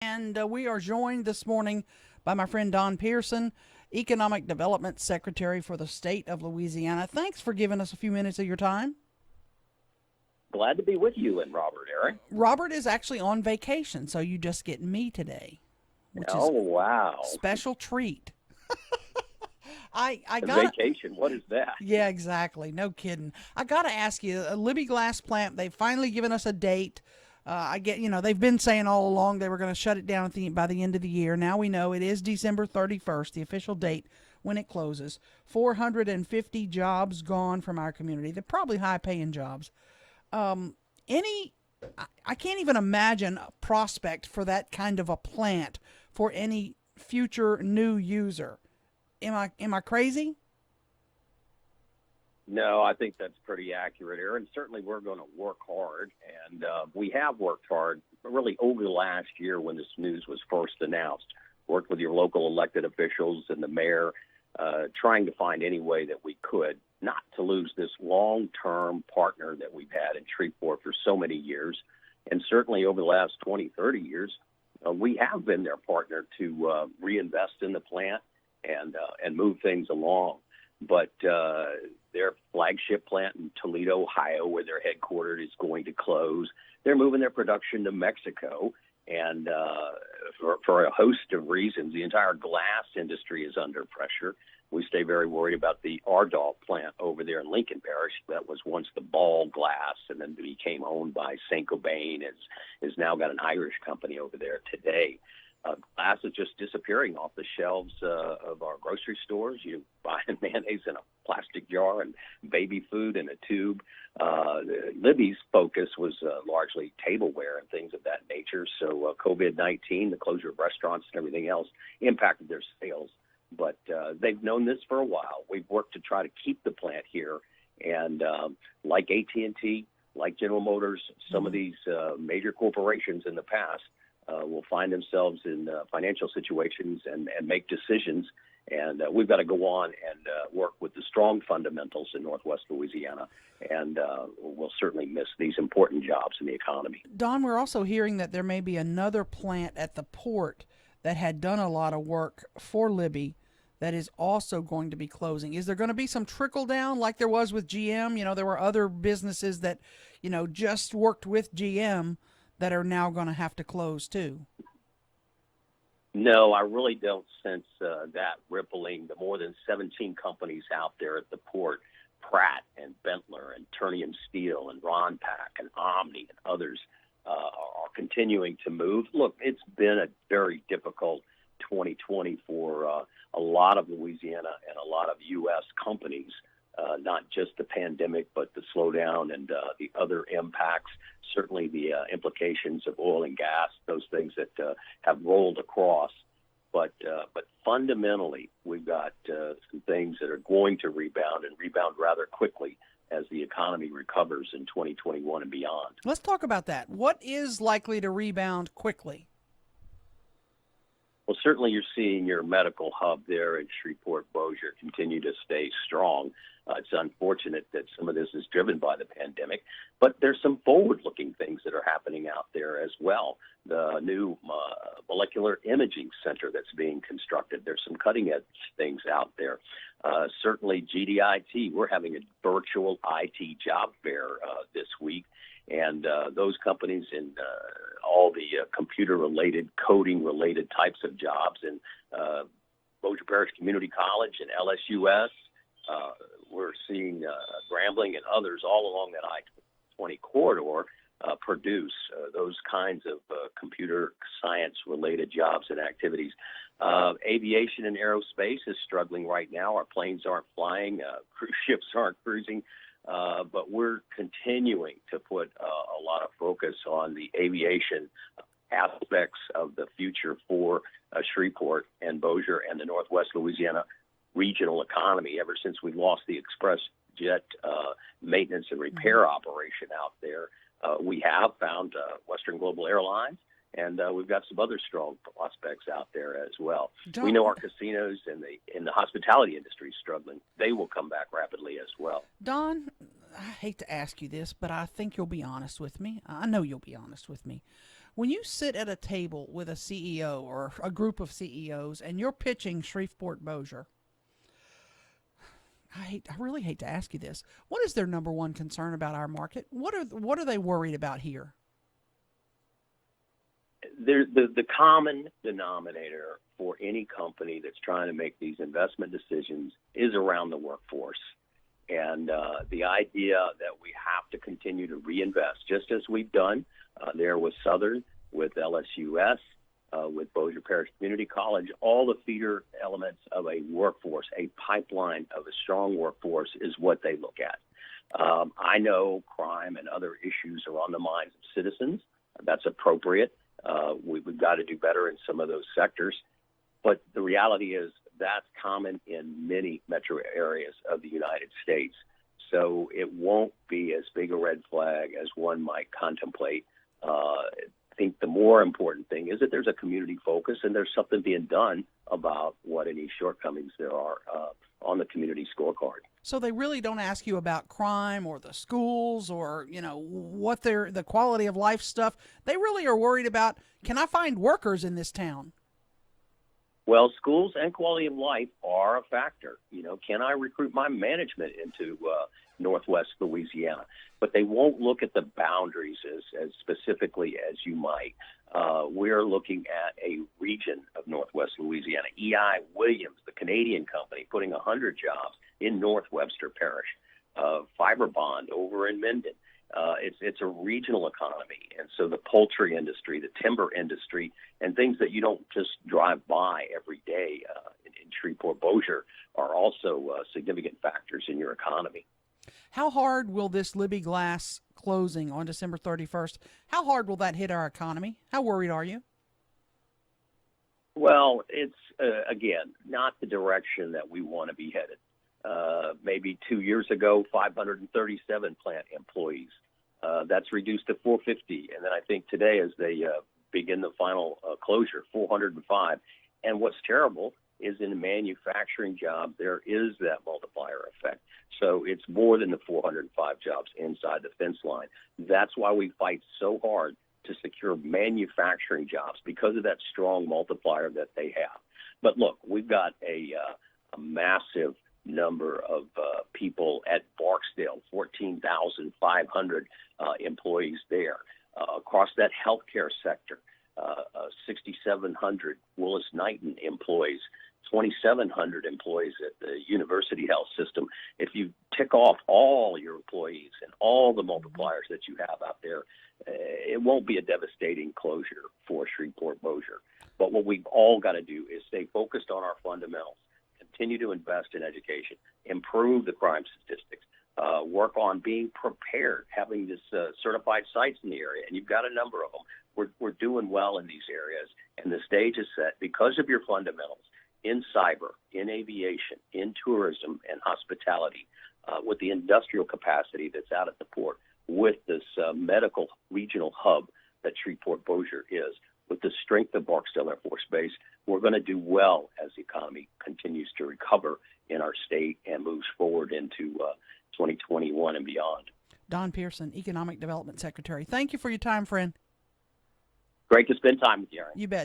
And we are joined this morning by my friend Don Pierson, Economic Development Secretary for the state of Louisiana. Thanks for giving us a few minutes of your time. Glad to be with you and Robert, Eric. Robert is actually on vacation, so you just get me today, which is Oh, wow. special treat. I A got vacation, what is that? Yeah, exactly. No kidding. I got to ask you, a Libbey Glass plant, they've finally given us a date. They've been saying all along they were going to shut it down by the end of the year. Now we know it is December 31st, the official date when it closes. 450 jobs gone from our community. They're probably high paying jobs. Any, I can't even imagine a prospect for that kind of a plant for any future new user. Am I crazy? No, I think that's pretty accurate, Aaron. Certainly we're going to work hard, and we have worked hard really over the last year when this news was first announced. Worked with your local elected officials and the mayor, trying to find any way that we could not to lose this long-term partner that we've had in Shreveport for so many years. And certainly over the last 20, 30 years, we have been their partner to reinvest in the plant and move things along. But their flagship plant in Toledo, Ohio, where they're headquartered, is going to close. They're moving their production to Mexico. And for a host of reasons, the entire glass industry is under pressure. We stay very worried about the Ardagh plant over there in Lincoln Parish that was once the Ball Glass and then became owned by Saint-Gobain, is now got an Irish company over there today. Glass is just disappearing off the shelves of our grocery stores. You buy mayonnaise in a plastic jar and baby food in a tube. Libbey's focus was largely tableware and things of that nature. So COVID-19, the closure of restaurants and everything else impacted their sales. But they've known this for a while. We've worked to try to keep the plant here. And like AT&T, like General Motors, some of these major corporations in the past will find themselves in financial situations and make decisions. And we've got to go on and work with the strong fundamentals in Northwest Louisiana. And we'll certainly miss these important jobs in the economy. Don, we're also hearing that there may be another plant at the port that had done a lot of work for Libbey that is also going to be closing. Is there going to be some trickle down like there was with GM? There were other businesses that, just worked with GM that are now going to have to close too. No, I really don't sense that rippling. The more than 17 companies out there at the port, Pratt and Bentler and Ternium Steel and Ronpak and Omni and others are continuing to move. Look, it's been a very difficult 2020 for a lot of Louisiana and a lot of U.S. companies, not just the pandemic, but the slowdown and the other impacts, certainly the implications of oil and gas, those things that have rolled across. But fundamentally, we've got some things that are going to rebound and rebound rather quickly as the economy recovers in 2021 and beyond. Let's talk about that. What is likely to rebound quickly? Well, certainly you're seeing your medical hub there in Shreveport Bossier continue to stay strong. It's unfortunate that some of this is driven by the pandemic, but there's some forward-looking things that are happening out there as well. The new molecular imaging center that's being constructed, there's some cutting-edge things out there. Certainly GDIT, we're having a virtual IT job fair this week. And those companies in all the computer-related, coding-related types of jobs in Bossier Parish Community College and LSUS, we're seeing Grambling and others all along that I-20 corridor produce those kinds of computer science-related jobs and activities. Aviation and aerospace is struggling right now. Our planes aren't flying. Cruise ships aren't cruising. But we're continuing to put a lot of focus on the aviation aspects of the future for Shreveport and Bossier and the Northwest Louisiana regional economy. Ever since we lost the express jet maintenance and repair operation out there, we have found Western Global Airlines, and we've got some other strong prospects out there as well. We know our casinos and the hospitality industry is struggling. They will come back rapidly as well. Don, I hate to ask you this, but I think you'll be honest with me. I know you'll be honest with me. When you sit at a table with a CEO or a group of CEOs and you're pitching Shreveport Bossier, I really hate to ask you this. What is their number one concern about our market? What are they worried about here? The common denominator for any company that's trying to make these investment decisions is around the workforce. And the idea that we have to continue to reinvest, just as we've done there with Southern, with LSUS, with Bossier Parish Community College, all the feeder elements of a workforce, a pipeline of a strong workforce is what they look at. I know crime and other issues are on the minds of citizens. That's appropriate. We've got to do better in some of those sectors. But the reality is that's common in many metro areas of the United States. So it won't be as big a red flag as one might contemplate. I think the more important thing is that there's a community focus and there's something being done about what any shortcomings there are on the community scorecard. So they really don't ask you about crime or the schools or, what the quality of life stuff. They really are worried about, can I find workers in this town? Well, schools and quality of life are a factor. Can I recruit my management into Northwest Louisiana? But they won't look at the boundaries as specifically as you might. We're looking at a region of Northwest Louisiana. E.I. Williams, the Canadian company, putting 100 jobs in North Webster Parish. Fiberbond over in Minden. It's a regional economy. And so the poultry industry, the timber industry, and things that you don't just drive by every day in Shreveport Bossier are also significant factors in your economy. How hard will this Libbey Glass closing on December 31st, how hard will that hit our economy? How worried are you? Well, it's, again, not the direction that we want to be headed. Maybe 2 years ago, 537 plant employees. That's reduced to 450. And then I think today, as they begin the final closure, 405. And what's terrible is in the manufacturing job, there is that multiplier effect. So it's more than the 405 jobs inside the fence line. That's why we fight so hard to secure manufacturing jobs, because of that strong multiplier that they have. But look, we've got a massive number of people at Barksdale, 14,500 employees there. Across that healthcare sector, 6,700 Willis-Knighton employees, 2,700 employees at the University Health System. If you tick off all your employees and all the multipliers that you have out there, it won't be a devastating closure for Shreveport Bossier. But what we've all got to do is stay focused on our fundamentals, continue to invest in education, improve the crime statistics, work on being prepared, having this certified sites in the area, and you've got a number of them. We're doing well in these areas, and the stage is set because of your fundamentals in cyber, in aviation, in tourism and hospitality, with the industrial capacity that's out at the port, with this medical regional hub that Shreveport Bossier is, with the strength of Barksdale Air Force Base. We're going to do well as the economy continues to recover in our state and moves forward into 2021 and beyond. Don Pierson, Economic Development Secretary. Thank you for your time, friend. Great to spend time with you, Aaron. You bet.